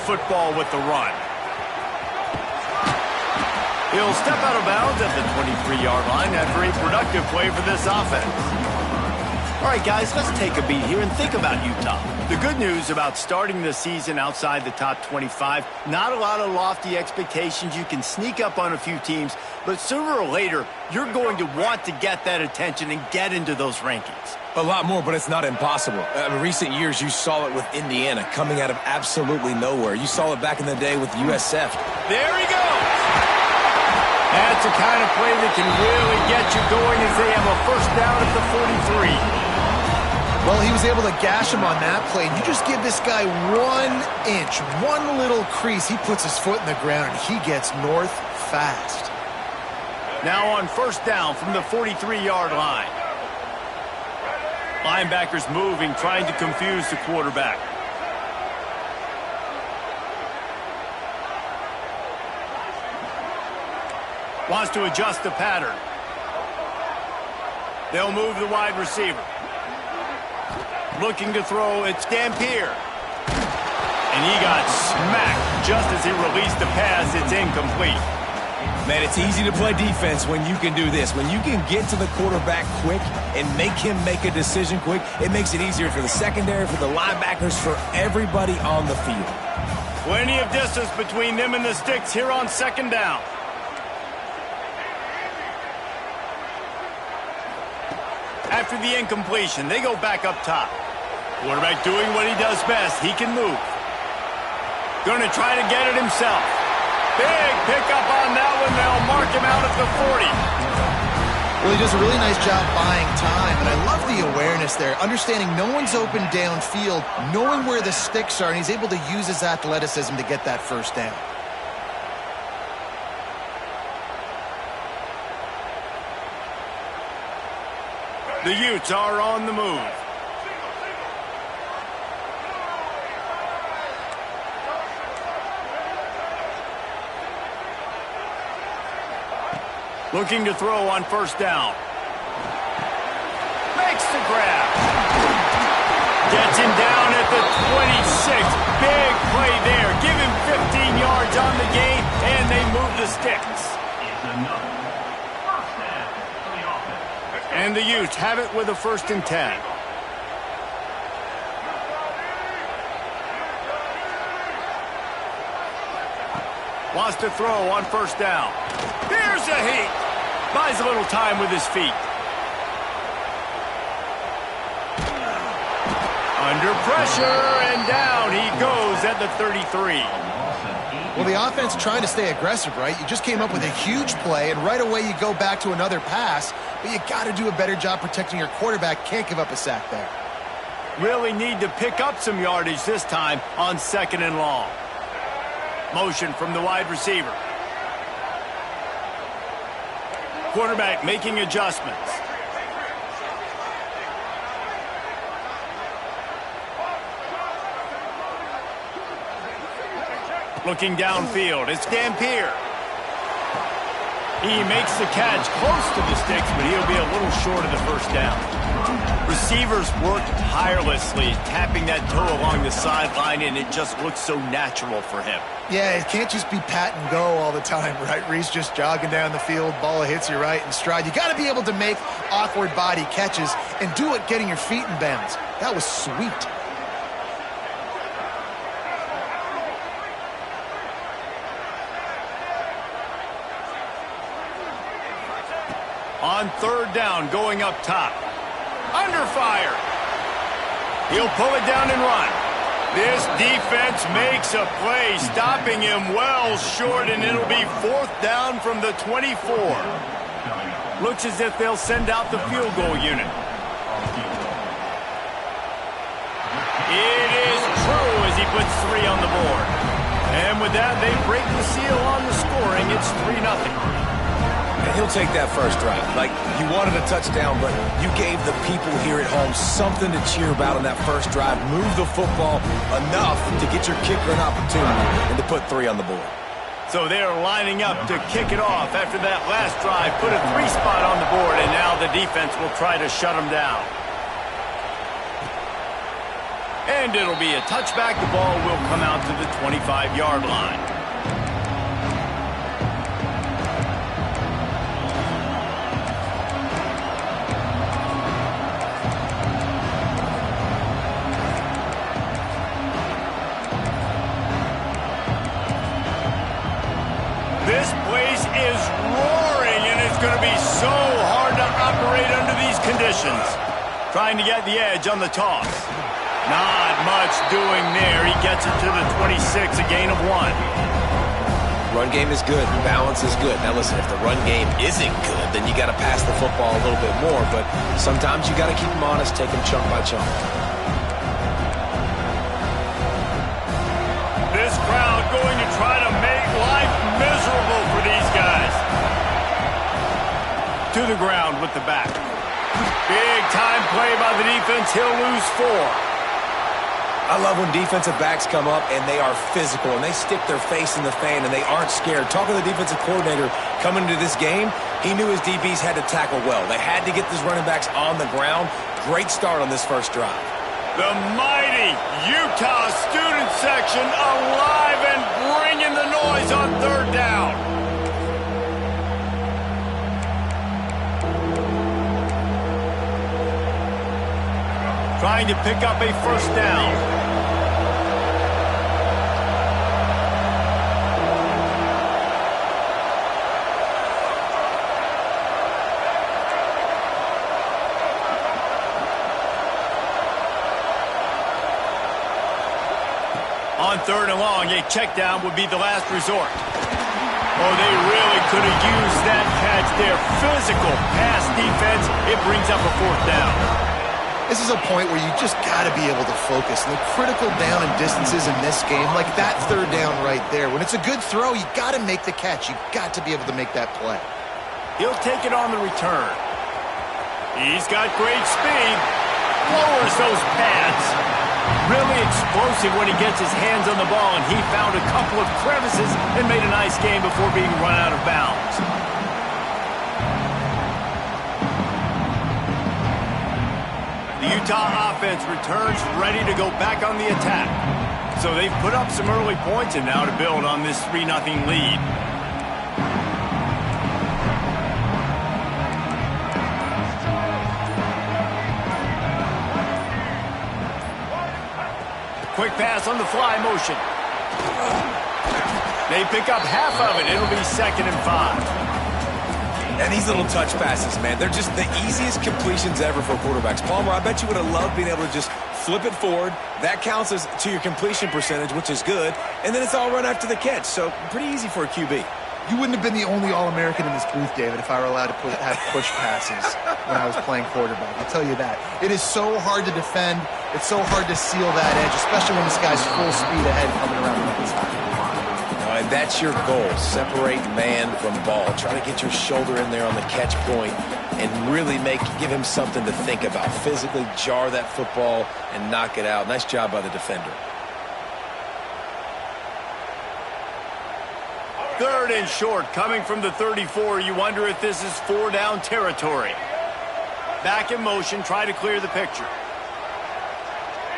football with the run. He'll step out of bounds at the 23-yard line after a productive play for this offense. All right, guys, let's take a beat here and think about Utah. The good news about starting the season outside the top 25, not a lot of lofty expectations. You can sneak up on a few teams, but sooner or later, you're going to want to get that attention and get into those rankings. A lot more, but it's not impossible. In recent years, you saw it with Indiana coming out of absolutely nowhere. You saw it back in the day with USF. There he goes! That's the kind of play that can really get you going as they have a first down at the 43. Well, he was able to gash him on that play. You just give this guy 1 inch, one little crease. He puts his foot in the ground, and he gets north fast. Now on first down from the 43-yard line. Linebackers moving, trying to confuse the quarterback. Wants to adjust the pattern. They'll move the wide receiver. Looking to throw, it's Dampier. And he got smacked just as he released the pass. It's incomplete. Man, it's easy to play defense when you can do this. When you can get to the quarterback quick and make him make a decision quick, it makes it easier for the secondary, for the linebackers, for everybody on the field. Plenty of distance between them and the sticks here on second down. After the incompletion, they go back up top. Quarterback doing what he does best. He can move. Going to try to get it himself. Big pickup on that one. They'll mark him out at the 40. Well, he does a really nice job buying time, and I love the awareness there. Understanding no one's open downfield, knowing where the sticks are, and he's able to use his athleticism to get that first down. The Utes are on the move. Looking to throw on first down. Makes the grab. Gets him down at the 26. Big play there. Give him 15 yards on the gain, and they move the sticks. And the Utes have it with a 1st and 10. Wants to throw on first down. Here's a heat. Buys a little time with his feet. Under pressure, and down he goes at the 33. Well, the offense trying to stay aggressive, right? You just came up with a huge play, and right away you go back to another pass, but you got to do a better job protecting your quarterback. Can't give up a sack there. Really need to pick up some yardage this time on 2nd and long. Motion from the wide receiver. Quarterback making adjustments. Looking downfield, it's Dampier. He makes the catch close to the sticks, but he'll be a little short of the first down. Receivers work tirelessly, tapping that toe along the sideline, and it just looks so natural for him. Yeah, it can't just be pat and go all the time, right? Reese just jogging down the field, ball hits you right in stride. You got to be able to make awkward body catches and do it getting your feet in bounds. That was sweet. On 3rd down, going up top. Under fire. He'll pull it down and run. This defense makes a play, stopping him well short, and it'll be 4th down from the 24. Looks as if they'll send out the field goal unit. It is true as he puts 3 on the board. And with that, they break the seal on the scoring. It's 3-0. And he'll take that first drive. Like, you wanted a touchdown, but you gave the people here at home something to cheer about on that first drive. Move the football enough to get your kicker an opportunity and to put 3 on the board. So they're lining up to kick it off after that last drive. Put a 3 spot on the board, and now the defense will try to shut them down. And it'll be a touchback. The ball will come out to the 25-yard line. This place is roaring, and it's going to be so hard to operate under these conditions. Trying to get the edge on the toss. Not much doing there. He gets it to the 26, a gain of 1. Run game is good. Balance is good. Now listen, if the run game isn't good, then you got to pass the football a little bit more. But sometimes you got to keep them honest, take them chunk by chunk. This crowd going to try to make life miserable for these guys. To the ground with the back. Big time play by the defense. He'll lose 4. I love when defensive backs come up and they are physical and they stick their face in the fan and they aren't scared. Talking to the defensive coordinator coming into this game, he knew his DBs had to tackle well. They had to get these running backs on the ground. Great start on this first drive. The mighty Utah student section alive and bringing the noise on third down. Trying to pick up a first down. On third and long, a check down would be the last resort. Oh, they really could have used that catch there. Physical pass defense. It brings up a fourth down. This is a point where you just got to be able to focus. And the critical down and distances in this game, like that third down right there. When it's a good throw, you got to make the catch. You got to be able to make that play. He'll take it on the return. He's got great speed. Lowers those pads. Really explosive when he gets his hands on the ball, and he found a couple of crevices and made a nice game before being run out of bounds. The Utah offense returns ready to go back on the attack. So they've put up some early points and now to build on this 3-0 lead. Quick pass on the fly motion. They pick up half of it. It'll be 2nd and 5. And these little touch passes, man, they're just the easiest completions ever for quarterbacks. Palmer, I bet you would have loved being able to just flip it forward. That counts as to your completion percentage, which is good. And then it's all run after the catch. So pretty easy for a QB. You wouldn't have been the only All-American in this booth, David, if I were allowed to have push passes when I was playing quarterback. I'll tell you that. It is so hard to defend. It's so hard to seal that edge, especially when this guy's full speed ahead coming around the inside. And that's your goal. Separate man from ball. Try to get your shoulder in there on the catch point and really give him something to think about. Physically jar that football and knock it out. Nice job by the defender. 3rd and short coming from the 34. You wonder if this is 4-down territory. Back in motion, try to clear the picture.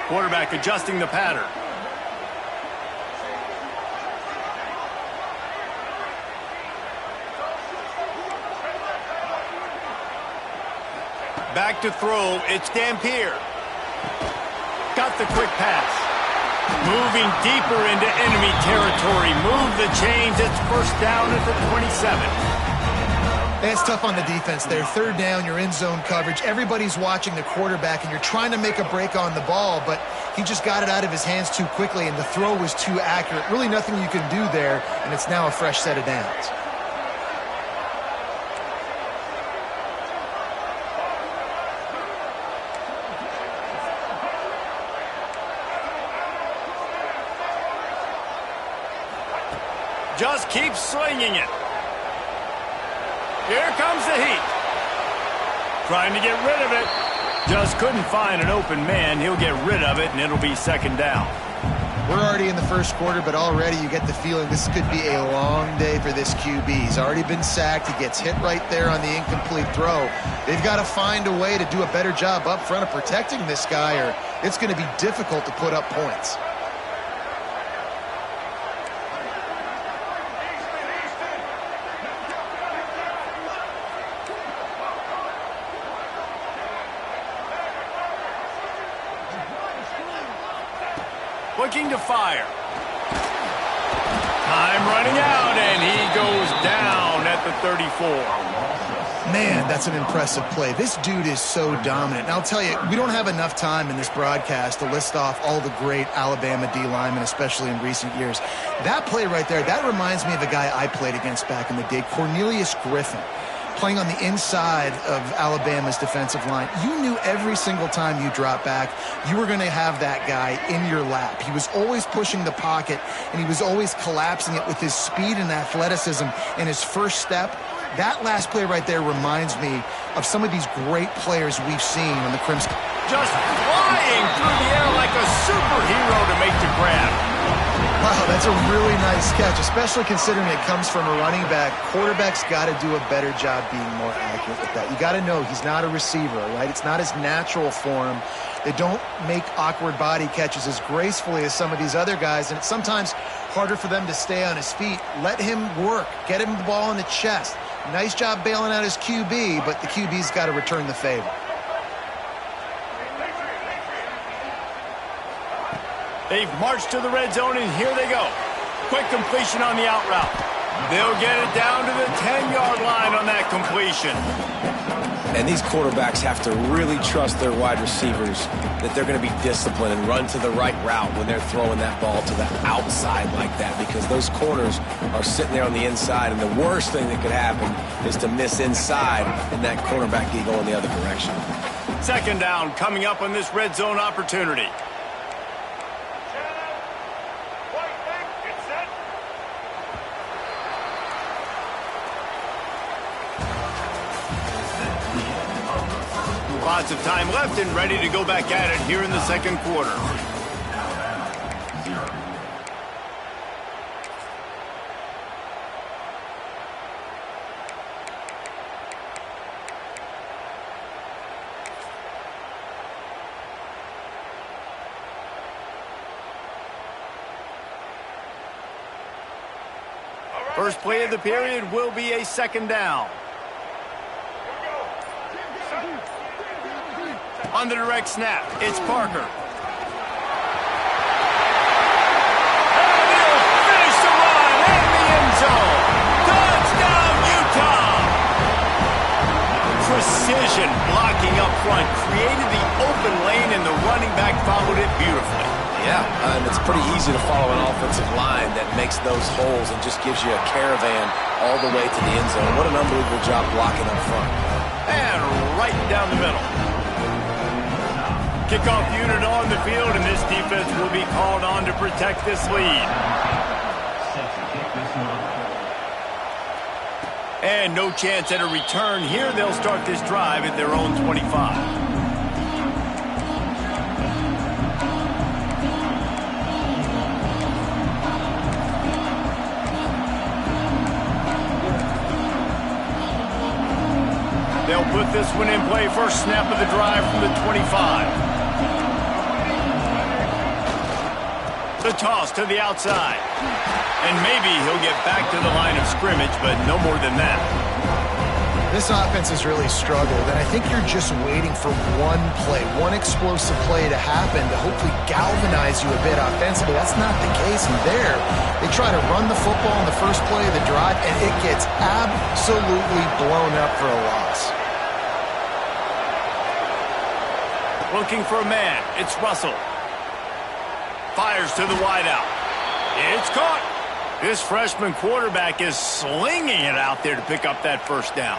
Quarterback adjusting the pattern. Back to throw, it's Dampier. Got the quick pass. Moving deeper into enemy territory. Move the chains, it's 1st down at the 27. It's tough on the defense there. 3rd down, you're in zone coverage. Everybody's watching the quarterback, and you're trying to make a break on the ball, but he just got it out of his hands too quickly, and the throw was too accurate. Really nothing you can do there, and it's now a fresh set of downs. Just keep slinging it. Here comes the heat. Trying to get rid of it. Just couldn't find an open man. He'll get rid of it, and it'll be 2nd down. We're already in the first quarter, but already you get the feeling this could be a long day for this QB. He's already been sacked. He gets hit right there on the incomplete throw. They've got to find a way to do a better job up front of protecting this guy, or it's going to be difficult to put up points. Looking to fire. Time running out, and he goes down at the 34. Man, that's an impressive play. This dude is so dominant. And I'll tell you, we don't have enough time in this broadcast to list off all the great Alabama D linemen, especially in recent years. That play right there, that reminds me of a guy I played against back in the day, Cornelius Griffin, playing on the inside of Alabama's defensive line. You knew every single time you dropped back, you were going to have that guy in your lap. He was always pushing the pocket, and he was always collapsing it with his speed and athleticism and his first step. That last play right there reminds me of some of these great players we've seen on the Crimson. Just flying through the air like a superhero to make the grab. Wow, that's a really nice catch, especially considering it comes from a running back. Quarterback's got to do a better job being more accurate with that. You got to know he's not a receiver, right? It's not his natural form. They don't make awkward body catches as gracefully as some of these other guys, and it's sometimes harder for them to stay on his feet. Let him work. Get him the ball in the chest. Nice job bailing out his QB, but the QB's got to return the favor. They've marched to the red zone, and here they go. Quick completion on the out route. They'll get it down to the 10-yard line on that completion. And these quarterbacks have to really trust their wide receivers that they're going to be disciplined and run to the right route when they're throwing that ball to the outside like that, because those corners are sitting there on the inside, and the worst thing that could happen is to miss inside and that cornerback get going the other direction. Second down coming up on this red zone opportunity. Lots of time left and ready to go back at it here in the second quarter. First play of the period will be a second down. On the direct snap, it's Parker. And he'll finish the run in the end zone. Touchdown, Utah! Precision blocking up front created the open lane, and the running back followed it beautifully. Yeah, and it's pretty easy to follow an offensive line that makes those holes and just gives you a caravan all the way to the end zone. What an unbelievable job blocking up front. And right down the middle. Kickoff unit on the field, and this defense will be called on to protect this lead. And no chance at a return here. They'll start this drive at their own 25. They'll put this one in play. First snap of the drive from the 25. The toss to the outside. And maybe he'll get back to the line of scrimmage, but no more than that. This offense has really struggled, and I think you're just waiting for one play, one explosive play to happen to hopefully galvanize you a bit offensively. That's not the case, and there they try to run the football in the first play of the drive, and it gets absolutely blown up for a loss. Looking for a man. It's Russell. Fires to the wideout. It's caught. This freshman quarterback is slinging it out there to pick up that first down.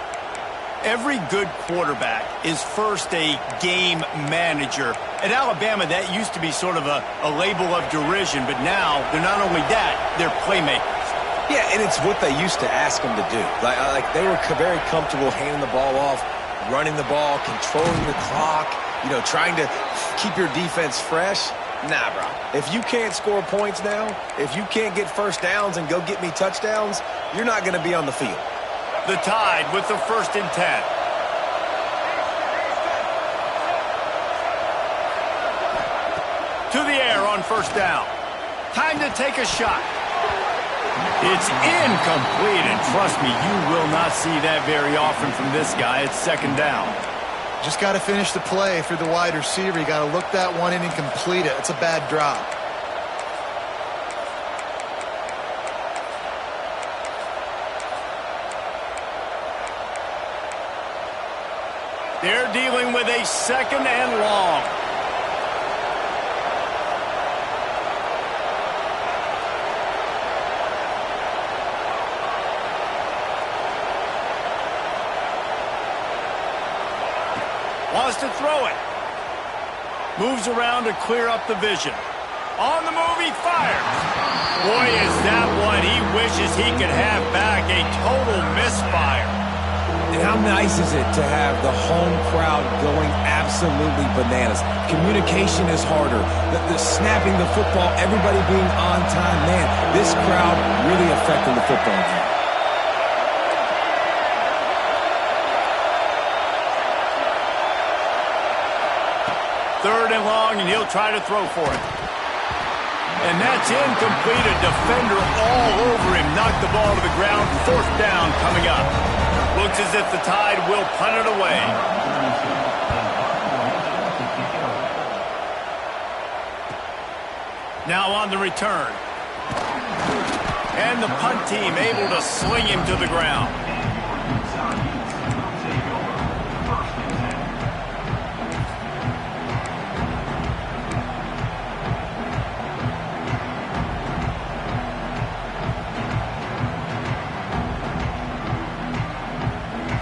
Every good quarterback is first a game manager. At Alabama, that used to be sort of a label of derision, but now they're not only that, they're playmakers. Yeah, and it's what they used to ask them to do. Like they were very comfortable handing the ball off, running the ball, controlling the clock, trying to keep your defense fresh. Nah, bro. If you can't score points now, if you can't get first downs and go get me touchdowns, you're not going to be on the field. The Tide with the 1st and 10. To the air on 1st down. Time to take a shot. It's incomplete, and trust me, you will not see that very often from this guy. It's 2nd down. Just got to finish the play for the wide receiver. You got to look that one in and complete it. It's a bad drop. They're dealing with a 2nd and long. Wants to throw it. Moves around to clear up the vision. On the move, he fires. Boy, is that one he wishes he could have back. A total misfire. And how nice is it to have the home crowd going absolutely bananas? Communication is harder. The snapping the football, everybody being on time. Man, this crowd really affecting the football game. 3rd and long, and he'll try to throw for it. And that's incomplete. A defender all over him. Knocked the ball to the ground. 4th down coming up. Looks as if the Tide will punt it away. Now on the return. And the punt team able to sling him to the ground.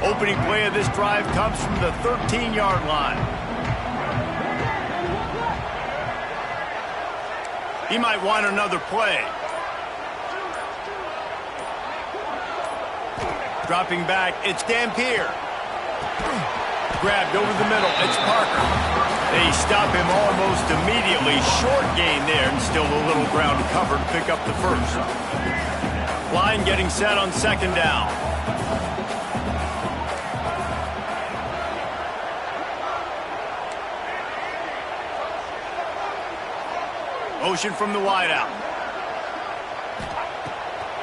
Opening play of this drive comes from the 13-yard line. He might want another play. Dropping back, it's Dampier. Grabbed over the middle, it's Parker. They stop him almost immediately. Short gain there, and still a little ground to cover to pick up the 1st. Line getting set on 2nd down. Motion from the wideout.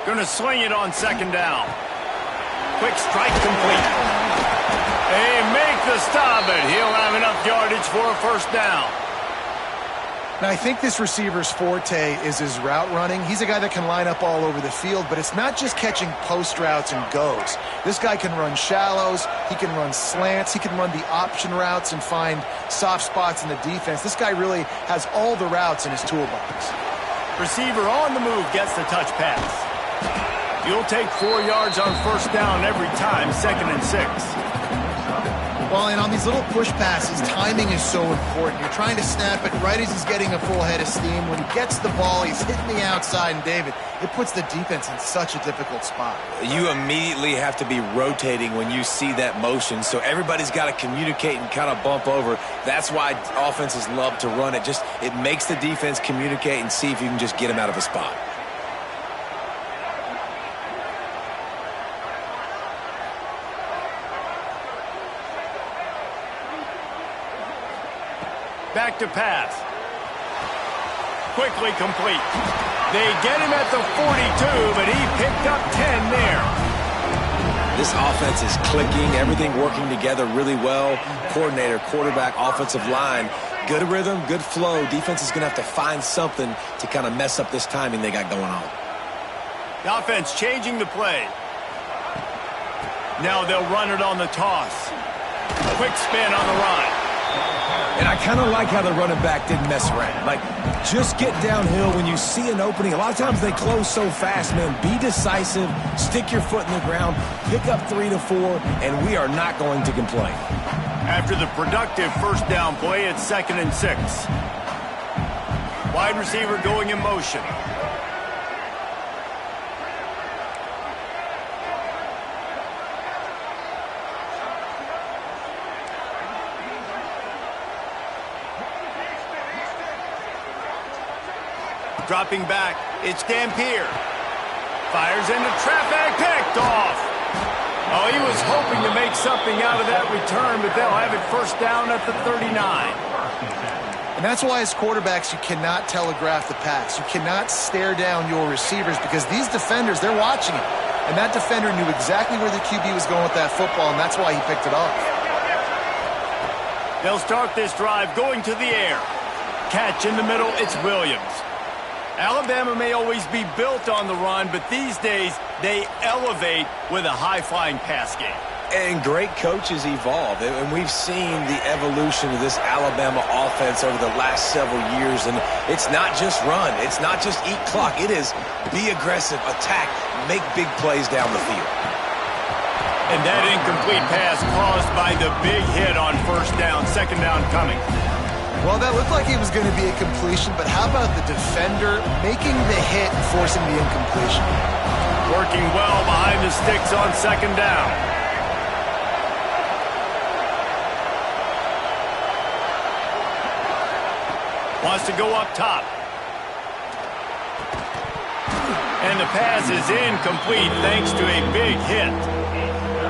Gonna sling it on 2nd down. Quick strike complete. They make the stop, but he'll have enough yardage for a 1st down. Now, I think this receiver's forte is his route running. He's a guy that can line up all over the field, but it's not just catching post routes and goes. This guy can run shallows, he can run slants, he can run the option routes and find soft spots in the defense. This guy really has all the routes in his toolbox. Receiver on the move gets the touch pass. You'll take 4 yards on 1st down every time, 2nd and 6. Well, and on these little push passes, timing is so important. You're trying to snap it right as he's getting a full head of steam. When he gets the ball, he's hitting the outside, and David, it puts the defense in such a difficult spot. You immediately have to be rotating when you see that motion, so everybody's got to communicate and kind of bump over. That's why offenses love to run it. It makes the defense communicate and see if you can just get him out of a spot. Back to pass. Quickly complete. They get him at the 42, but he picked up 10 there. This offense is clicking, everything working together really well. Coordinator, quarterback, offensive line, good rhythm, good flow. Defense is going to have to find something to kind of mess up this timing they got going on. The offense changing the play. Now they'll run it on the toss. Quick spin on the run. And I kind of like how the running back didn't mess around. Like, just get downhill when you see an opening. A lot of times they close so fast, man. Be decisive, stick your foot in the ground, pick up 3 to 4, and we are not going to complain. After the productive 1st down play, it's 2nd and 6. Wide receiver going in motion. Dropping back, it's Dampier. Fires into traffic, picked off. Oh, he was hoping to make something out of that return, but they'll have it first down at the 39. And that's why as quarterbacks, you cannot telegraph the pass. You cannot stare down your receivers because these defenders, they're watching it. And that defender knew exactly where the QB was going with that football, and that's why he picked it off. They'll start this drive going to the air. Catch in the middle, it's Williams. Alabama may always be built on the run, but these days they elevate with a high-flying pass game. And great coaches evolve, and we've seen the evolution of this Alabama offense over the last several years, and it's not just run, it's not just eat clock, it is be aggressive, attack, make big plays down the field. And that incomplete pass caused by the big hit on first down, second down coming. Well, that looked like it was going to be a completion, but how about the defender making the hit and forcing the incompletion? Working well behind the sticks on second down. Wants to go up top. And the pass is incomplete thanks to a big hit.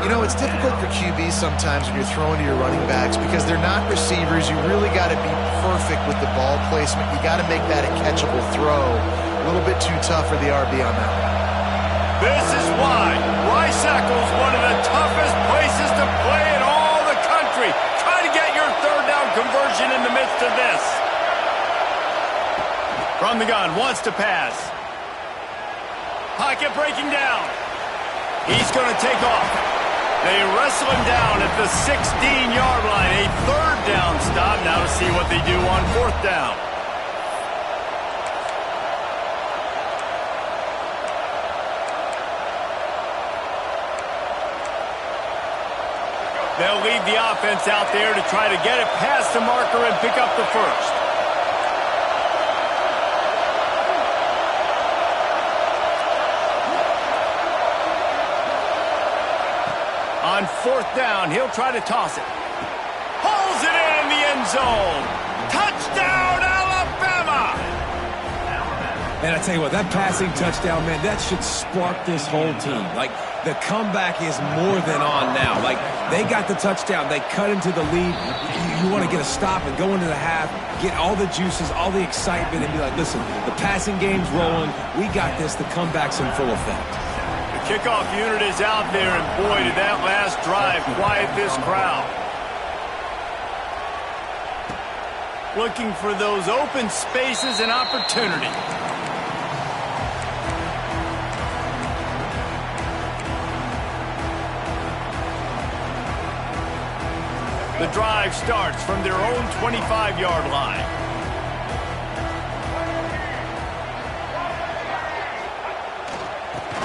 You know, it's difficult for QBs sometimes when you're throwing to your running backs because they're not receivers. You really got to be perfect with the ball placement. You got to make that a catchable throw. A little bit too tough for the RB on that one. This is why Rice-Eccles, one of the toughest places to play in all the country. Try to get your third down conversion in the midst of this. From the gun, wants to pass. Pocket breaking down. He's going to take off. They wrestle him down at the 16-yard line. A third down stop. Now to see what they do on fourth down. They'll lead the offense out there to try to get it past the marker and pick up the first. On fourth down, he'll try to toss it. Pulls it in the end zone. Touchdown, Alabama! Man, I tell you what, that passing touchdown, man, that should spark this whole team. Like, the comeback is more than on now. Like, they got the touchdown. They cut into the lead. You want to get a stop and go into the half, get all the juices, all the excitement, and be like, listen, the passing game's rolling. We got this. The comeback's in full effect. Kickoff unit is out there, and boy, did that last drive quiet this crowd. Looking for those open spaces and opportunity. The drive starts from their own 25-yard line.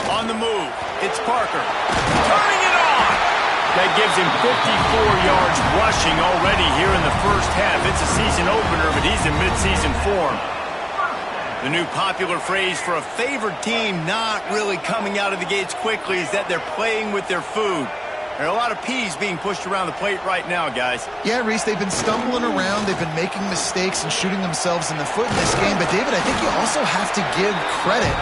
On the move, it's Parker. Turning it on! That gives him 54 yards rushing already here in the first half. It's a season opener, but he's in midseason form. The new popular phrase for a favored team not really coming out of the gates quickly is that they're playing with their food. There are a lot of peas being pushed around the plate right now, guys. Yeah, Reese, they've been stumbling around. They've been making mistakes and shooting themselves in the foot in this game. But, David, I think you also have to give credit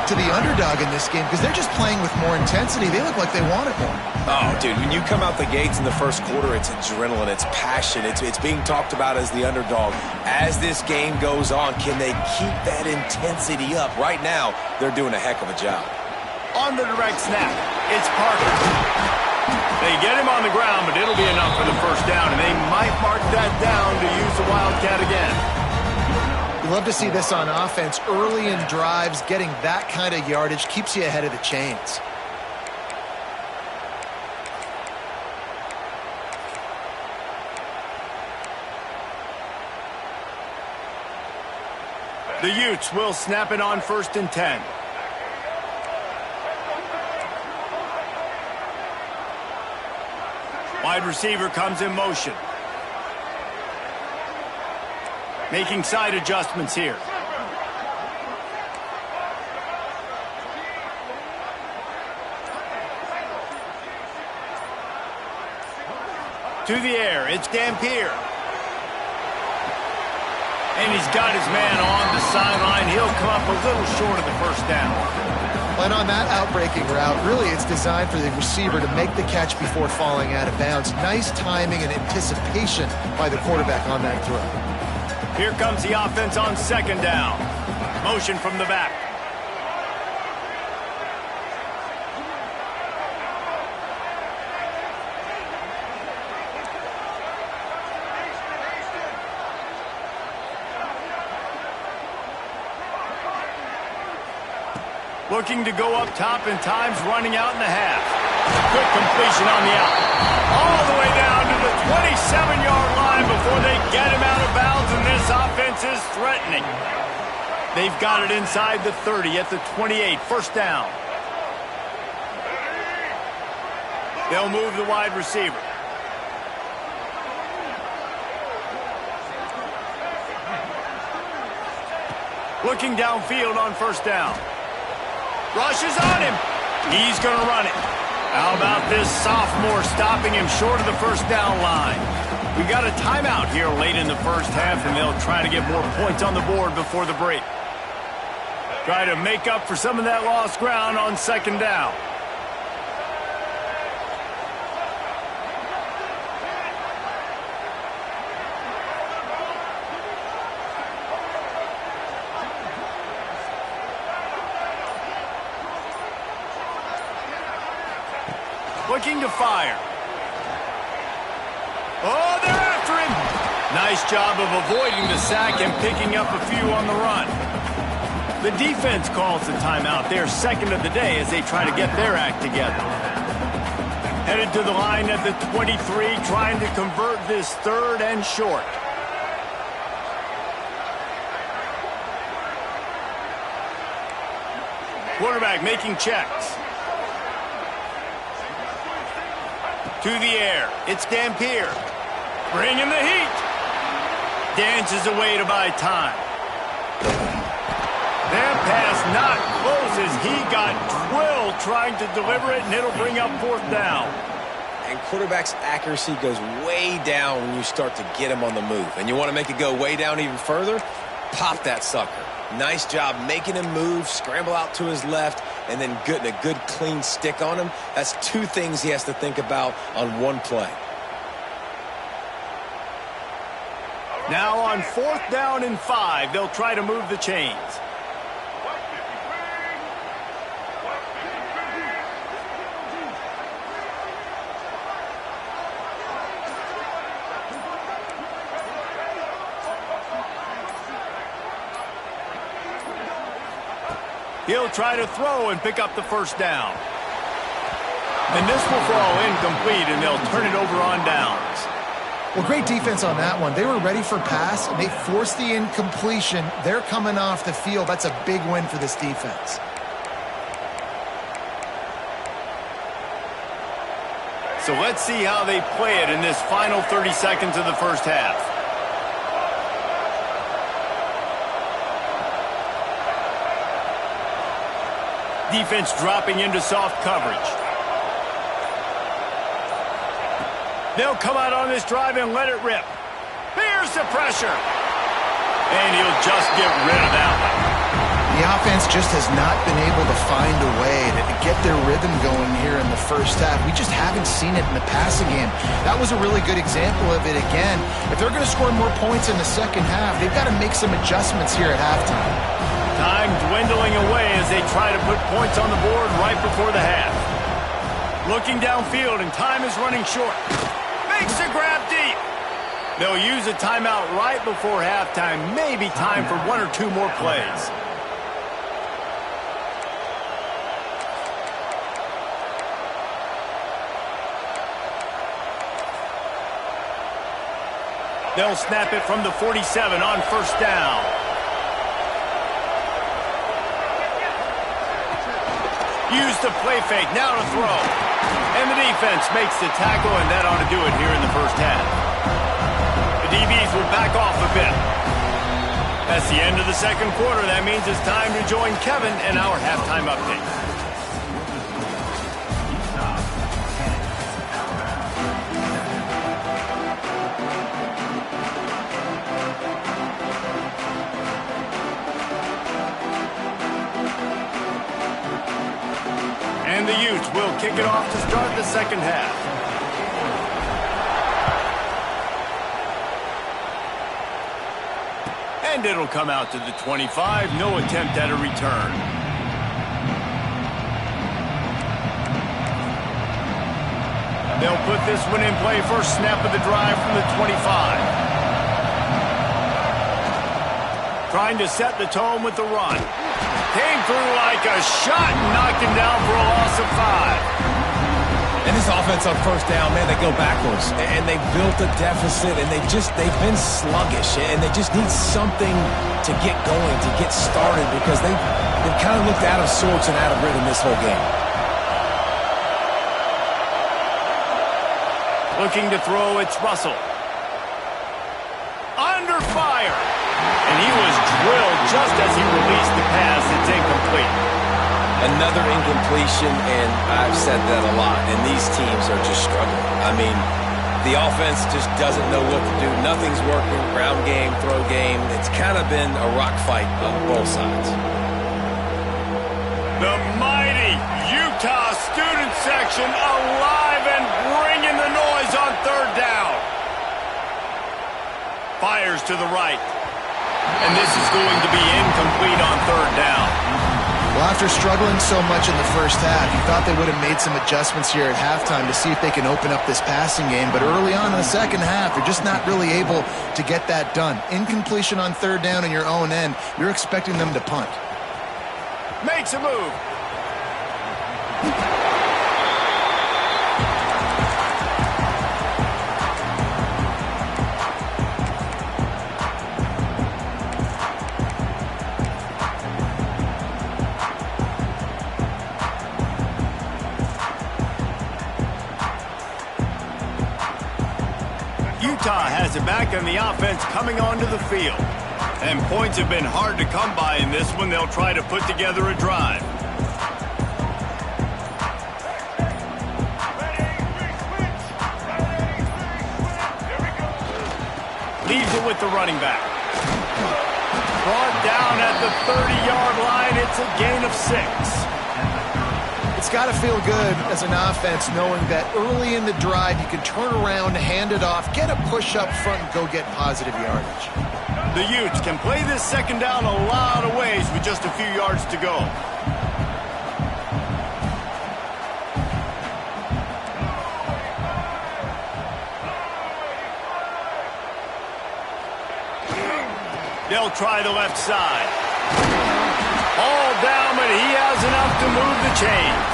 to the underdog in this game because they're just playing with more intensity. They look like they want it more. Oh, dude, when you come out the gates in the first quarter, it's adrenaline, it's passion, it's being talked about as the underdog. As this game goes on, can they keep that intensity up? Right now, they're doing a heck of a job. On the direct snap, it's Parker. They get him on the ground, but it'll be enough for the first down, and they might mark that down to use the Wildcat again. You love to see this on offense. Early in drives, getting that kind of yardage keeps you ahead of the chains. The Utes will snap it on 1st and 10. Wide receiver comes in motion. Making side adjustments here. To the air, it's Dampier. And he's got his man on the sideline. He'll come up a little short of the first down. And on that outbreaking route, really it's designed for the receiver to make the catch before falling out of bounds. Nice timing and anticipation by the quarterback on that throw. Here comes the offense on second down. Motion from the back. Looking to go up top, and time's running out in the half. Good completion on the out. All the way down to the 27-yard line before they get him out of bounds, and this offense is threatening. They've got it inside the 30 at the 28, first down. They'll move the wide receiver. Looking downfield on first down. Rushes on him. He's going to run it. How about this sophomore stopping him short of the first down line? We got a timeout here late in the first half, and they'll try to get more points on the board before the break. Try to make up for some of that lost ground on second down. Looking to fire. Oh, they're after him. Nice job of avoiding the sack and picking up a few on the run. The defense calls the timeout. They're second of the day as they try to get their act together. Headed to the line at the 23, trying to convert this third and short. Quarterback making checks. To the air. It's Dampier. Bringing the heat. Dances away to buy time. That pass not close as he got drilled trying to deliver it, and it'll bring up fourth down. And quarterback's accuracy goes way down when you start to get him on the move. And you want to make it go way down even further? Pop that sucker. Nice job making him move, scramble out to his left, and then getting a good clean stick on him. That's two things he has to think about on one play. Now on fourth down and 5, they'll try to move the chains. He'll try to throw and pick up the first down. And this will fall incomplete, and they'll turn it over on downs. Well, great defense on that one. They were ready for pass, and they forced the incompletion. They're coming off the field. That's a big win for this defense. So let's see how they play it in this final 30 seconds of the first half. Defense dropping into soft coverage. They'll come out on this drive and let it rip. Here's the pressure. And he'll just get rid of that one. The offense just has not been able to find a way to get their rhythm going here in the first half. We just haven't seen it in the passing game. That was a really good example of it again. If they're going to score more points in the second half, they've got to make some adjustments here at halftime. Time dwindling away as they try to put points on the board right before the half. Looking downfield, and time is running short. Makes the grab deep. They'll use a timeout right before halftime. Maybe time for one or two more plays. They'll snap it from the 47 on first down. Use the play fake, now to throw. And the defense makes the tackle, and that ought to do it here in the first half. The DBs will back off a bit. That's the end of the second quarter. That means it's time to join Kevin in our halftime update. Utes will kick it off to start the second half. And it'll come out to the 25. No attempt at a return. They'll put this one in play. First snap of the drive from the 25. Trying to set the tone with the run. Came through like a shot and knocked him down for a loss of 5. And this offense on first down, man, they go backwards. And they built a deficit, and they've been sluggish. And they just need something to get going, to get started, because they've kind of looked out of sorts and out of rhythm this whole game. Looking to throw, it's Russell. Under fire. And he was drilled just as he released the pass. It's incomplete. Another incompletion, and I've said that a lot, and these teams are just struggling. I mean, the offense just doesn't know what to do. Nothing's working. Ground game, throw game. It's kind of been a rock fight on both sides. The mighty Utah student section alive and bringing the noise on third down. Fires to the right. And this is going to be incomplete on third down. Well, after struggling so much in the first half, you thought they would have made some adjustments here at halftime to see if they can open up this passing game. But early on in the second half, they're just not really able to get that done. Incompletion on third down in your own end, you're expecting them to punt. Makes a move. Utah has it back, and the offense coming onto the field. And points have been hard to come by in this one. They'll try to put together a drive. Leaves it with the running back. Brought down at the 30-yard line. It's a gain of 6. It's got to feel good as an offense knowing that early in the drive you can turn around, hand it off, get a push up front, and go get positive yardage. The Utes can play this second down a lot of ways with just a few yards to go. They'll try the left side. All down, but he has enough to move the chains.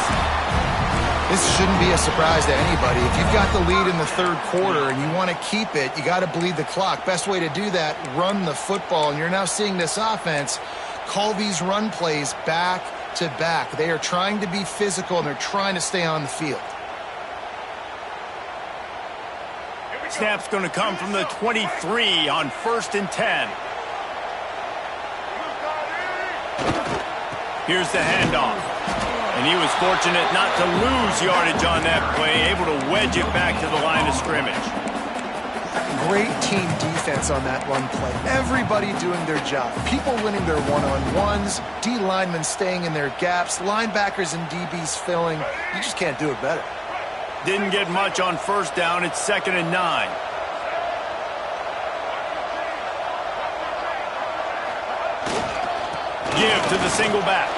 This shouldn't be a surprise to anybody. If you've got the lead in the third quarter and you want to keep it, you got to bleed the clock. Best way to do that, run the football. And you're now seeing this offense call these run plays back to back. They are trying to be physical, and they're trying to stay on the field. Snap's going to come from the 23 on 1st and 10. Here's the handoff. And he was fortunate not to lose yardage on that play, able to wedge it back to the line of scrimmage. Great team defense on that run play. Everybody doing their job. People winning their one-on-ones, D linemen staying in their gaps, linebackers and DBs filling. You just can't do it better. Didn't get much on first down. It's 2nd and 9. Give to the single back.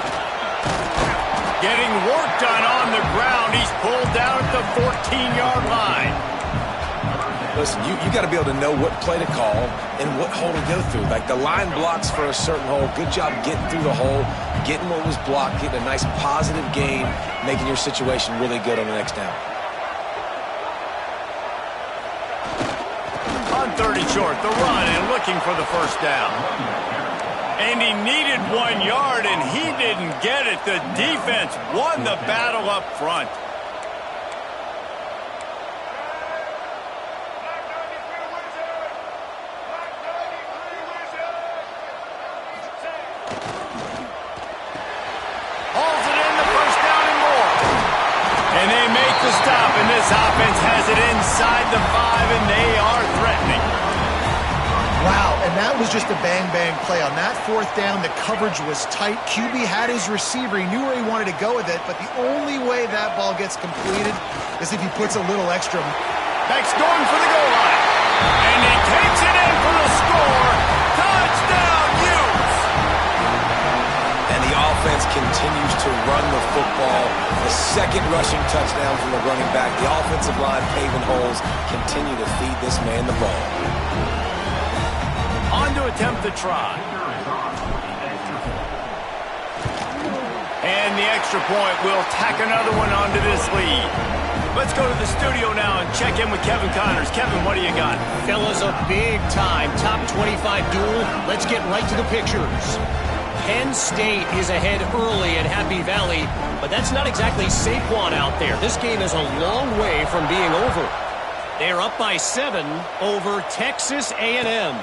Getting work done on the ground. He's pulled down at the 14-yard line. Listen, you got to be able to know what play to call and what hole to go through. Like the line blocks for a certain hole. Good job getting through the hole, getting what was blocked, getting a nice positive gain, making your situation really good on the next down. On 30 short, the run and looking for the first down. And he needed 1 yard, and he didn't get it. The defense won the battle up front. Hauls it in, the first down and more. And they make the stop, and this offense has it inside the 5, and they are threatening. Wow, and that was just a bang-bang play. On that fourth down, the coverage was tight. QB had his receiver. He knew where he wanted to go with it, but the only way that ball gets completed is if he puts a little extra. Beck's going for the goal line. And he takes it in for the score. Touchdown, Utes! And the offense continues to run the football. The second rushing touchdown from the running back. The offensive line paving holes. Continue to feed this man the ball. On to attempt the try. And the extra point will tack another one onto this lead. Let's go to the studio now and check in with Kevin Connors. Kevin, what do you got? Fellas, a big-time top 25 duel. Let's get right to the pictures. Penn State is ahead early at Happy Valley, but that's not exactly Saquon out there. This game is a long way from being over. They're up by 7 over Texas A&M.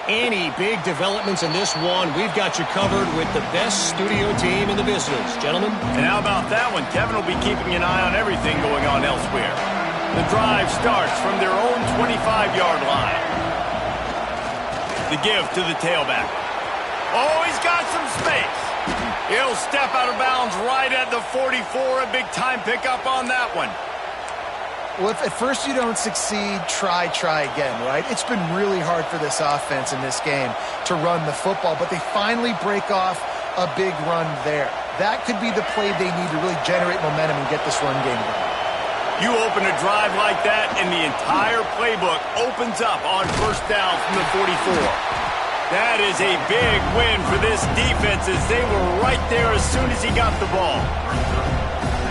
Any big developments in this one, we've got you covered with the best studio team in the business. Gentlemen? And how about that one? Kevin will be keeping an eye on everything going on elsewhere. The drive starts from their own 25-yard line. The give to the tailback. Oh, he's got some space. He'll step out of bounds right at the 44. A big-time pickup on that one. Well, if at first you don't succeed, try again, right? It's been really hard for this offense in this game to run the football, but they finally break off a big run there. That could be the play they need to really generate momentum and get this run game going. You open a drive like that, and the entire playbook opens up on first down from the 44. That is a big win for this defense as they were right there as soon as he got the ball.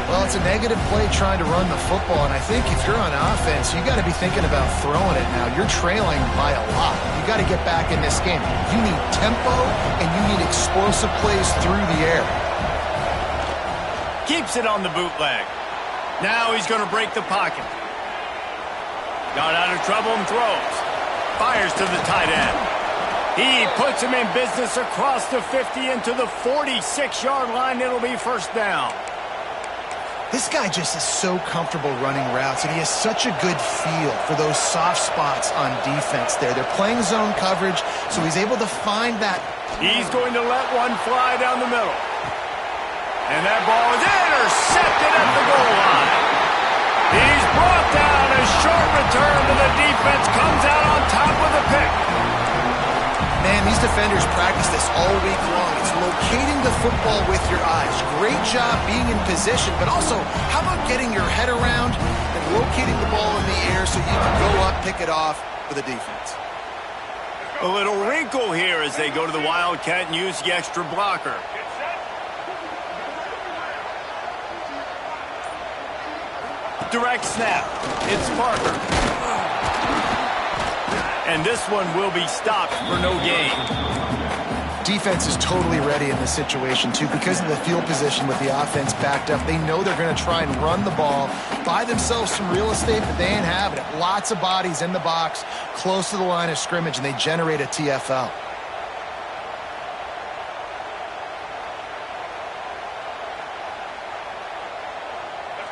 Well, it's a negative play trying to run the football, and I think if you're on offense, you got to be thinking about throwing it now. You're trailing by a lot. You got to get back in this game. You need tempo, and you need explosive plays through the air. Keeps it on the bootleg. Now he's going to break the pocket. Got out of trouble and throws. Fires to the tight end. He puts him in business across the 50 into the 46-yard line. It'll be first down. This guy just is so comfortable running routes, and he has such a good feel for those soft spots on defense there. They're playing zone coverage, so he's able to find that. He's going to let one fly down the middle. And that ball is intercepted at the goal line. He's brought down. A short return to the defense comes out on top with a pick. Man, these defenders practice this all week long. It's locating the football with your eyes. Great job being in position, but also, how about getting your head around and locating the ball in the air so you can go up, pick it off for the defense. A little wrinkle here as they go to the Wildcat and use the extra blocker. Direct snap. It's Parker. And this one will be stopped for no gain. Defense is totally ready in this situation, too, because of the field position with the offense backed up. They know they're going to try and run the ball, buy themselves some real estate, but they ain't having it. Lots of bodies in the box, close to the line of scrimmage, and they generate a TFL.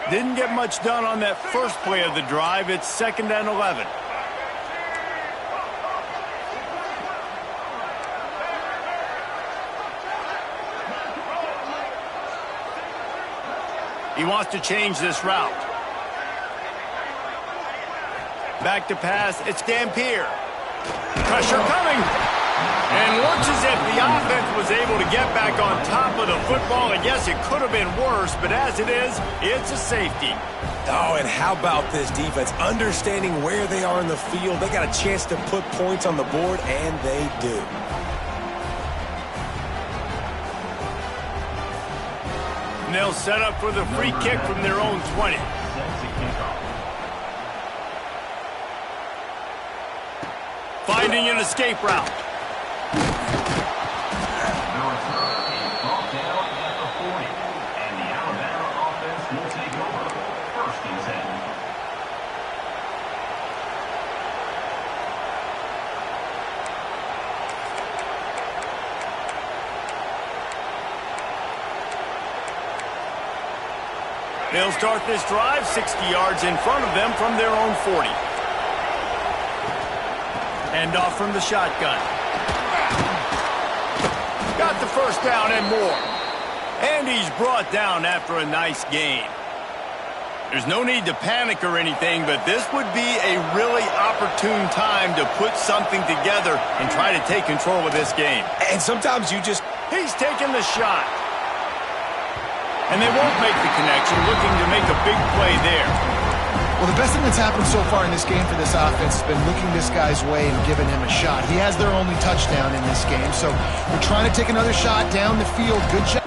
Didn't get much done on that first play of the drive. It's 2nd and 11. He wants to change this route. Back to pass. It's Dampier. Pressure coming. And looks as if the offense was able to get back on top of the football. And yes, it could have been worse, but as it is, it's a safety. Oh, and how about this defense? Understanding where they are in the field. They got a chance to put points on the board, and they do. And they'll set up for the free kick from their own 20. Finding an escape route. They'll start this drive 60 yards in front of them from their own 40. And off from the shotgun. Got the first down and more. And he's brought down after a nice gain. There's no need to panic or anything, but this would be a really opportune time to put something together and try to take control of this game. And sometimes you just... He's taking the shot. And they won't make the connection, looking to make a big play there. Well, the best thing that's happened so far in this game for this offense has been looking this guy's way and giving him a shot. He has their only touchdown in this game, so we're trying to take another shot down the field. Good job.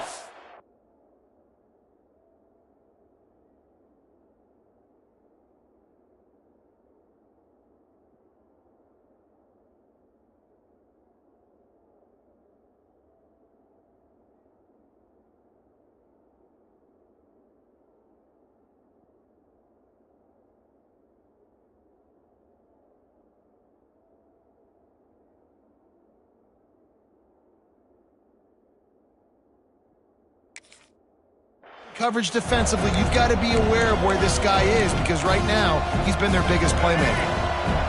Coverage defensively, you've got to be aware of where this guy is because right now, he's been their biggest playmaker.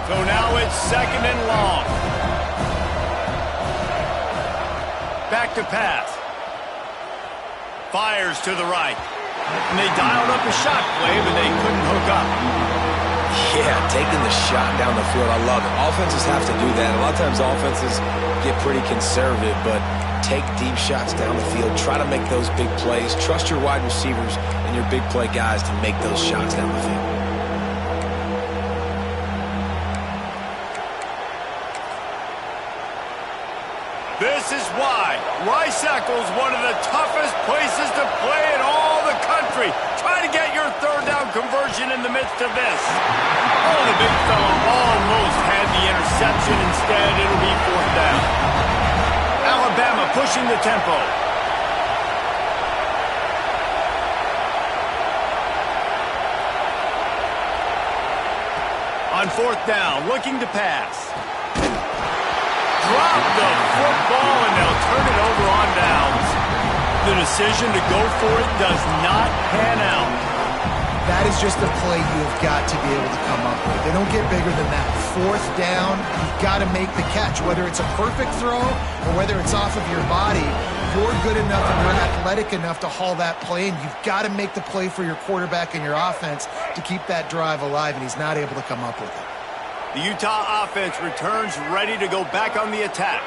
So now it's 2nd and long. Back to pass. Fires to the right. And they dialed up a shot play, but they couldn't hook up. Yeah, taking the shot down the field, I love it. Offenses have to do that. A lot of times offenses get pretty conservative, but take deep shots down the field. Try to make those big plays. Trust your wide receivers and your big play guys to make those shots down the field. This is why Rice-Eccles is one of the toughest places to play in all the country. Try to get your 3rd down conversion in the midst of this. Oh, the big fella almost had the interception. Instead, it'll be 4th down. Alabama pushing the tempo. On 4th down, looking to pass. Drop the football, and they'll turn it over on downs. The decision to go for it does not pan out. That is just a play you've got to be able to come up with. They don't get bigger than that. 4th down, you've got to make the catch. Whether it's a perfect throw or whether it's off of your body, you're good enough and you're athletic enough to haul that play, and you've got to make the play for your quarterback and your offense to keep that drive alive, and he's not able to come up with it. The Utah offense returns ready to go back on the attack.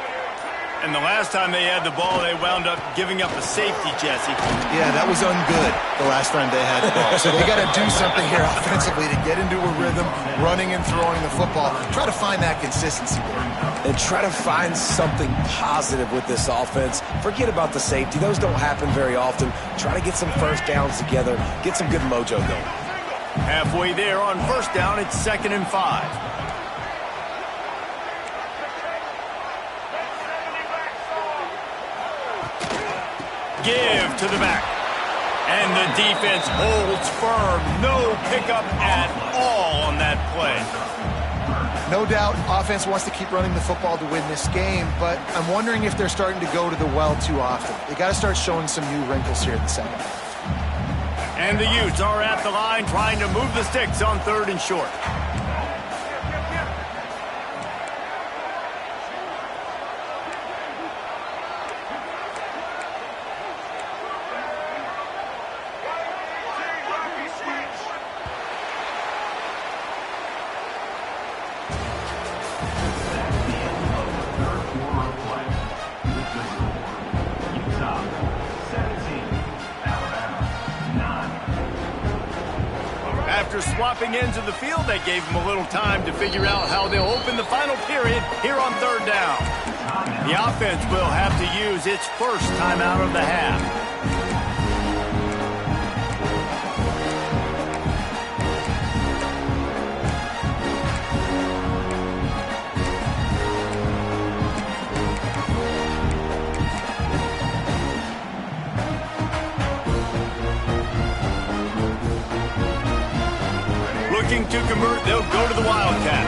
And the last time they had the ball, they wound up giving up a safety, Jesse. Yeah, that was ungood the last time they had the ball. So they got to do something here offensively to get into a rhythm, running and throwing the football. Try to find that consistency there. And try to find something positive with this offense. Forget about the safety. Those don't happen very often. Try to get some first downs together. Get some good mojo going. Halfway there on 1st down, it's 2nd and 5. Give to the back. And the defense holds firm. No pickup at all on that play. No doubt, offense wants to keep running the football to win this game, but I'm wondering if they're starting to go to the well too often. They got to start showing some new wrinkles here in the second half. And the Utes are at the line trying to move the sticks on 3rd and short. After swapping ends of the field, they gave them a little time to figure out how they'll open the final period here on 3rd down. The offense will have to use its first timeout of the half. Looking to convert, they'll go to the Wildcat.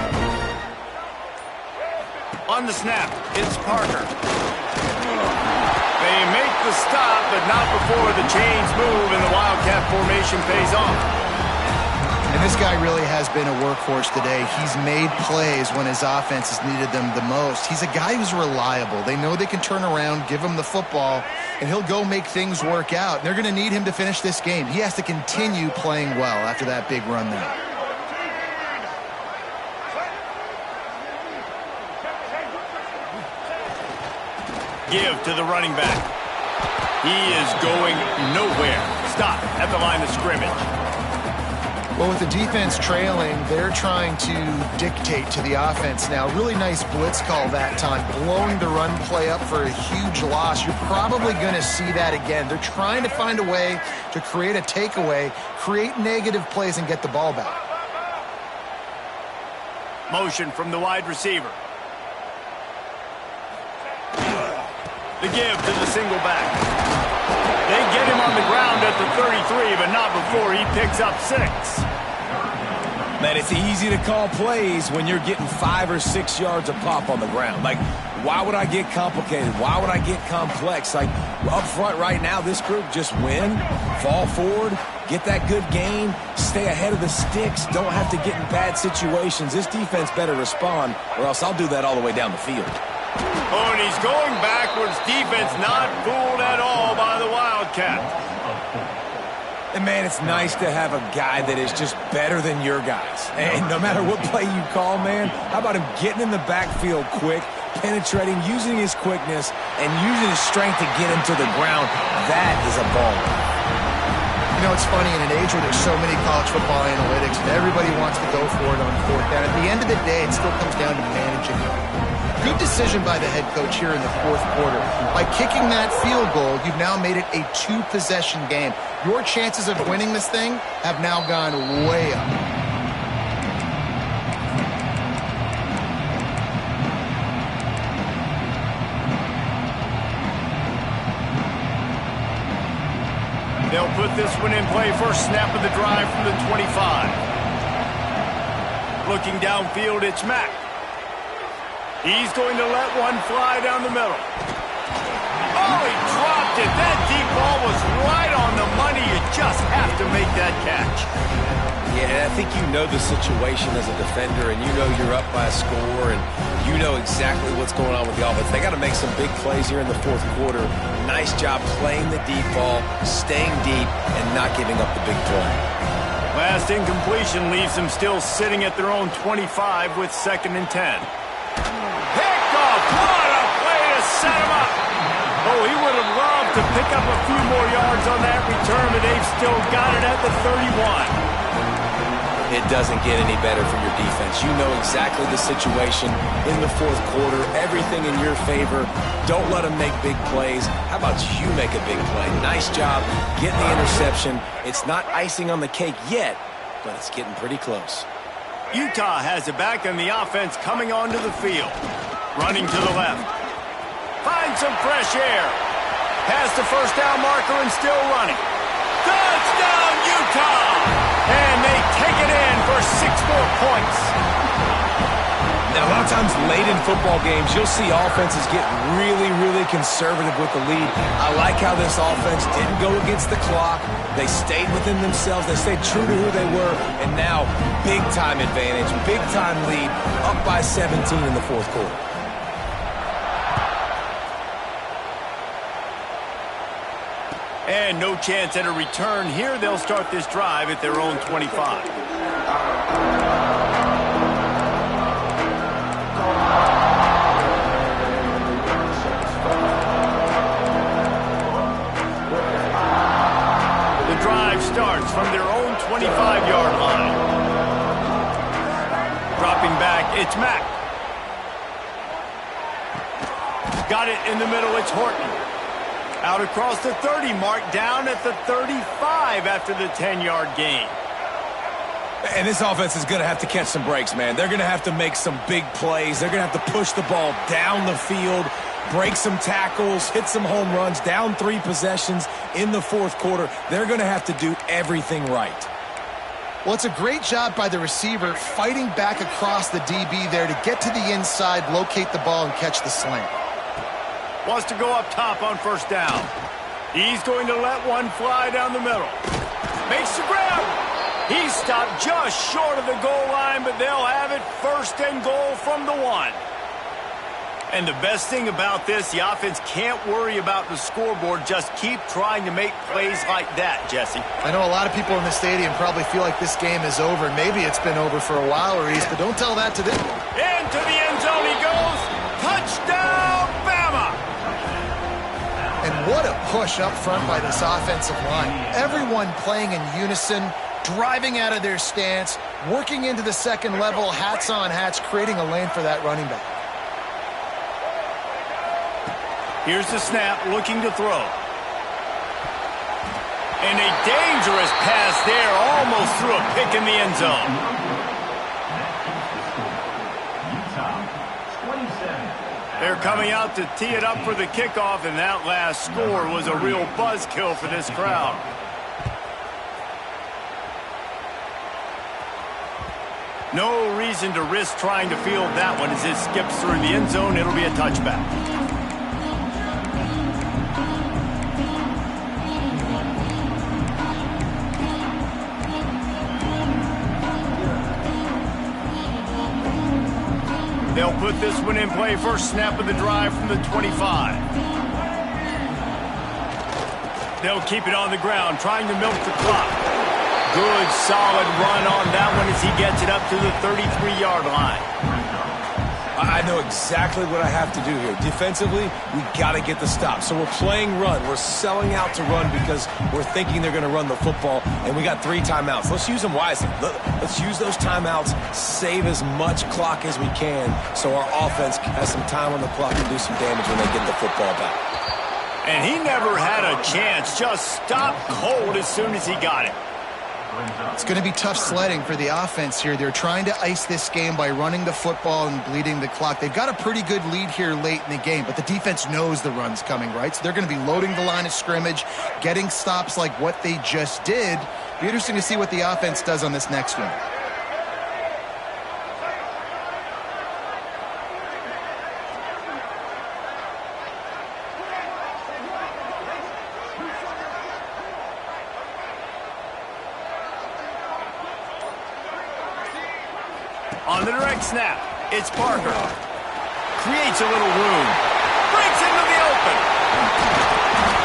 On the snap, it's Parker. They make the stop, but not before the chains move and the Wildcat formation pays off. And this guy really has been a workhorse today. He's made plays when his offense has needed them the most. He's a guy who's reliable. They know they can turn around, give him the football, and he'll go make things work out. And they're going to need him to finish this game. He has to continue playing well after that big run there. Give to the running back. He is going nowhere. Stop at the line of scrimmage. Well, with the defense trailing, they're trying to dictate to the offense now. Really nice blitz call that time, blowing the run play up for a huge loss. You're probably going to see that again. They're trying to find a way to create a takeaway, create negative plays, and get the ball back. Motion from the wide receiver. The give to the single back. They get him on the ground at the 33, but not before he picks up 6. Man, it's easy to call plays when you're getting 5 or 6 yards a pop on the ground. Like, why would I get complicated? Why would I get complex? Like, up front right now, this group just win, fall forward, get that good gain, stay ahead of the sticks, don't have to get in bad situations. This defense better respond, or else I'll do that all the way down the field. Oh, and he's going backwards. Defense not fooled at all by the Wildcat. And, man, it's nice to have a guy that is just better than your guys. And no matter what play you call, man, how about him getting in the backfield quick, penetrating, using his quickness, and using his strength to get him to the ground? That is a baller. You know, it's funny, in an age where there's so many college football analytics and everybody wants to go for it on 4th down, at the end of the day, it still comes down to managing it. Good decision by the head coach here in the 4th quarter. By kicking that field goal, you've now made it a 2-possession game. Your chances of winning this thing have now gone way up. They'll put this one in play. First snap of the drive from the 25. Looking downfield, it's Mack. He's going to let one fly down the middle. Oh, he dropped it. That deep ball was right on the money. You just have to make that catch. Yeah, I think you know the situation as a defender, and you know you're up by a score, and you know exactly what's going on with the offense. They got to make some big plays here in the 4th quarter. Nice job playing the deep ball, staying deep, and not giving up the big play. Last incompletion leaves them still sitting at their own 25 with 2nd and 10. What a play to set him up. Oh, he would have loved to pick up a few more yards on that return, but they've still got it at the 31. It doesn't get any better for your defense. You know exactly the situation in the 4th quarter, everything in your favor. Don't let them make big plays. How about you make a big play? Nice job getting the interception. It's not icing on the cake yet, but it's getting pretty close. Utah has it back, and the offense coming onto the field. Running to the left. Finds some fresh air. Past the first down marker and still running. Touchdown, Utah! And they take it in for 6 more points. Now, a lot of times late in football games, you'll see offenses get really, really conservative with the lead. I like how this offense didn't go against the clock. They stayed within themselves. They stayed true to who they were. And now, big-time advantage, big-time lead, up by 17 in the 4th quarter. And no chance at a return here. They'll start this drive at their own 25. The drive starts from their own 25-yard line. Dropping back, it's Mack. Got it in the middle, it's Horton. Out across the 30 mark, down at the 35 after the 10-yard gain. And this offense is going to have to catch some breaks, man. They're going to have to make some big plays. They're going to have to push the ball down the field, break some tackles, hit some home runs, down 3 possessions in the 4th quarter. They're going to have to do everything right. Well, it's a great job by the receiver fighting back across the DB there to get to the inside, locate the ball, and catch the slant. Wants to go up top on first down. He's going to let one fly down the middle. Makes the grab. He stopped just short of the goal line, but they'll have it 1st and goal from the 1. And the best thing about this, the offense can't worry about the scoreboard. Just keep trying to make plays like that, Jesse. I know a lot of people in the stadium probably feel like this game is over. Maybe it's been over for a while, Reese, but don't tell that to them. Into the end zone he goes. Touchdown, Bama! And what a push up front by this offensive line. Everyone playing in unison, driving out of their stance, working into the second level, hats on hats, creating a lane for that running back. Here's the snap, looking to throw. And a dangerous pass there, almost threw a pick in the end zone. They're coming out to tee it up for the kickoff, and that last score was a real buzzkill for this crowd. No reason to risk trying to field that one as it skips through the end zone. It'll be a touchback. They'll put this one in play. First snap of the drive from the 25. They'll keep it on the ground, trying to milk the clock. Good, solid run on that one as he gets it up to the 33-yard line. I know exactly what I have to do here. Defensively, we got to get the stop. So we're playing run. We're selling out to run because we're thinking they're going to run the football, and we got 3 timeouts. Let's use them wisely. Let's use those timeouts, save as much clock as we can so our offense has some time on the clock to do some damage when they get the football back. And he never had a chance. Just stopped cold as soon as he got it. It's going to be tough sledding for the offense here. They're trying to ice this game by running the football and bleeding the clock. They've got a pretty good lead here late in the game, but the defense knows the run's coming, right? So they're going to be loading the line of scrimmage, getting stops like what they just did. Be interesting to see what the offense does on this next one. On the direct snap, it's Parker. Creates a little room. Breaks into the open.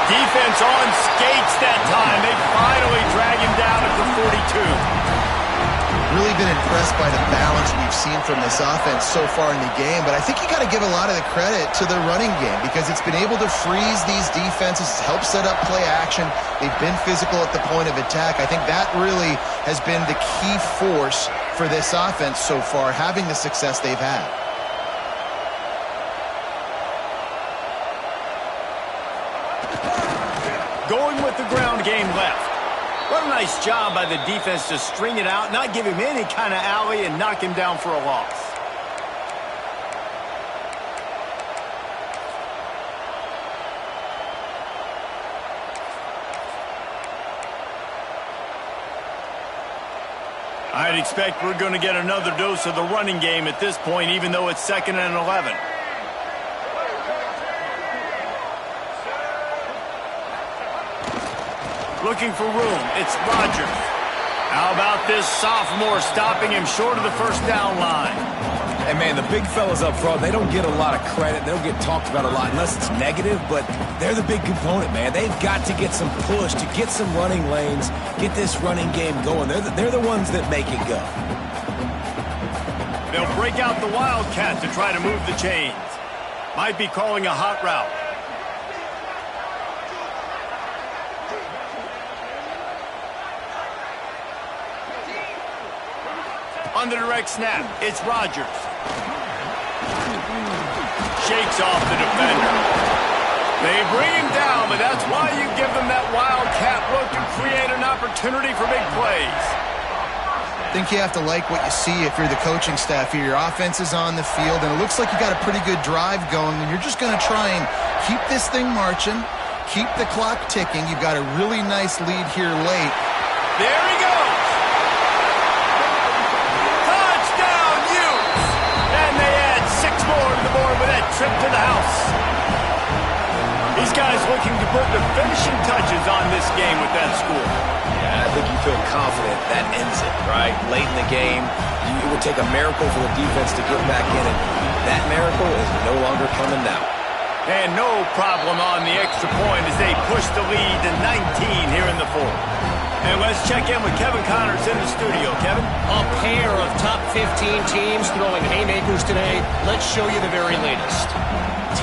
Defense on skates that time. They finally drag him down at the 42. Really been impressed by the balance we've seen from this offense so far in the game, but I think you got to give a lot of the credit to the running game because it's been able to freeze these defenses, help set up play action. They've been physical at the point of attack. I think that really has been the key force for this offense so far, having the success they've had. Going with the ground game left. What a nice job by the defense to string it out, not give him any kind of alley, and knock him down for a loss. I'd expect we're going to get another dose of the running game at this point, even though it's 2nd and 11. Looking for room. It's Rodgers. How about this sophomore stopping him short of the first down line? And, man, the big fellas up front, they don't get a lot of credit. They don't get talked about a lot unless it's negative, but they're the big component, man. They've got to get some push, to get some running lanes, get this running game going. They're the ones that make it go. They'll break out the Wildcat to try to move the chains. Might be calling a hot route. On the direct snap, it's Rodgers. Shakes off the defender. They bring him down, but that's why you give them that Wildcat look to create an opportunity for big plays. I think you have to like what you see if you're the coaching staff here. Your offense is on the field, and it looks like you got a pretty good drive going, and you're just going to try and keep this thing marching, keep the clock ticking. You've got a really nice lead here late. There he goes. More to the board with that trip to the house. These guys looking to put the finishing touches on this game with that score. Yeah, I think you feel confident that ends it, right? Late in the game, it would take a miracle for the defense to get back in it. That miracle is no longer coming now. And no problem on the extra point as they push the lead to 19 here in the fourth. And let's check in with Kevin Connors in the studio. Kevin? A pair of top 15 teams throwing haymakers today. Let's show you the very latest.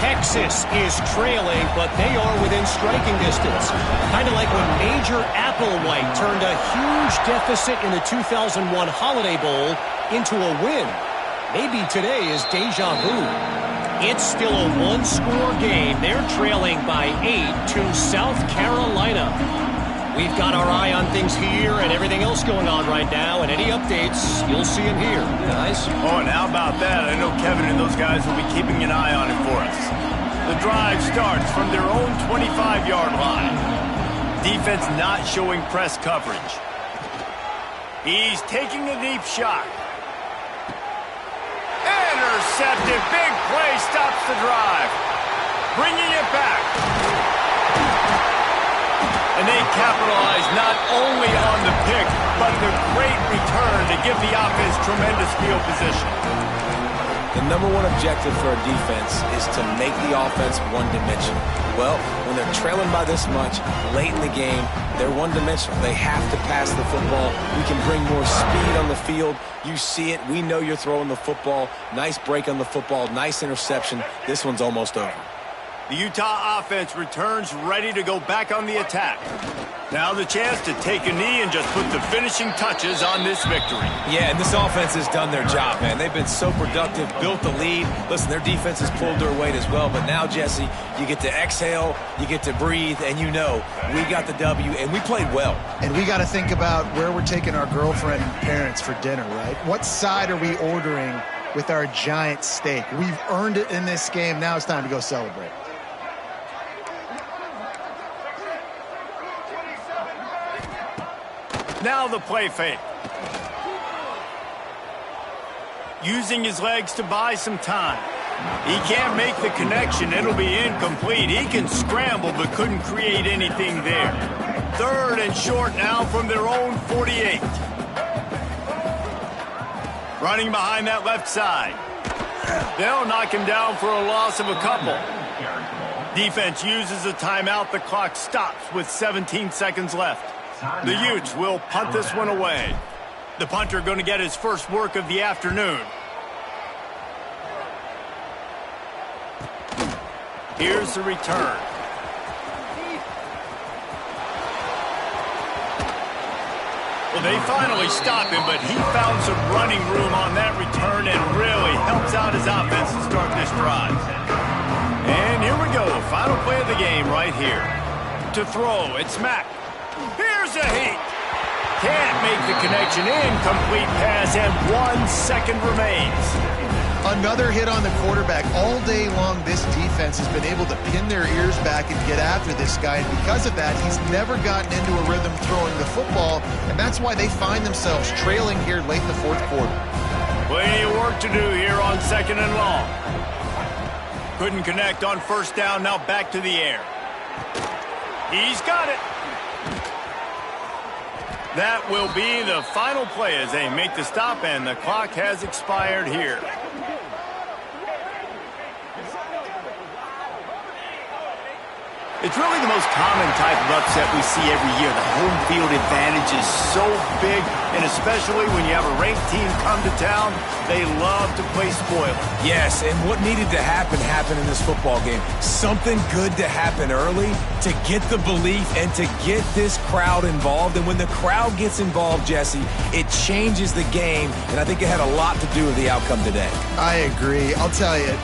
Texas is trailing, but they are within striking distance. Kind of like when Major Applewhite turned a huge deficit in the 2001 Holiday Bowl into a win. Maybe today is deja vu. It's still a one-score game. They're trailing by 8 to South Carolina. We've got our eye on things here and everything else going on right now, and any updates, you'll see them here. Guys. Oh, and how about that? I know Kevin and those guys will be keeping an eye on it for us. The drive starts from their own 25-yard line. Defense not showing press coverage. He's taking a deep shot. Intercepted. Big play stops the drive. Bringing it back. And they capitalize not only on the pick, but the great return to give the offense tremendous field position. The number one objective for a defense is to make the offense one-dimensional. Well, when they're trailing by this much, late in the game, they're one-dimensional. They have to pass the football. We can bring more speed on the field. You see it. We know you're throwing the football. Nice break on the football. Nice interception. This one's almost over. The Utah offense returns ready to go back on the attack. Now the chance to take a knee and just put the finishing touches on this victory. Yeah, and this offense has done their job, man. They've been so productive, built the lead. Listen, their defense has pulled their weight as well. But now, Jesse, you get to exhale, you get to breathe, and you know we got the W, and we played well. And we got to think about where we're taking our girlfriend and parents for dinner, right? What side are we ordering with our giant steak? We've earned it in this game. Now it's time to go celebrate. Now the play fake. Using his legs to buy some time. He can't make the connection. It'll be incomplete. He can scramble but couldn't create anything there. Third and short now from their own 48. Running behind that left side. They'll knock him down for a loss of a couple. Defense uses a timeout. The clock stops with 17 seconds left. The Utes will punt this one away. The punter going to get his first work of the afternoon. Here's the return. Well, they finally stop him, but he found some running room on that return and really helps out his offense to start this drive. And here we go. Final play of the game right here. To throw, it's Mack. Here's a heat. Can't make the connection. Incomplete pass, and 1 second remains. Another hit on the quarterback. All day long, this defense has been able to pin their ears back and get after this guy. And because of that, he's never gotten into a rhythm throwing the football. And that's why they find themselves trailing here late in the fourth quarter. Plenty of work to do here on second and long. Couldn't connect on first down. Now back to the air. He's got it. That will be the final play as they make the stop, and the clock has expired here. It's really the most common type of upset we see every year. The home field advantage is so big, and especially when you have a ranked team come to town, they love to play spoiler. Yes, and what needed to happen happened in this football game. Something good to happen early to get the belief and to get this crowd involved. And when the crowd gets involved, Jesse, it changes the game, and I think it had a lot to do with the outcome today. I agree. I'll tell you,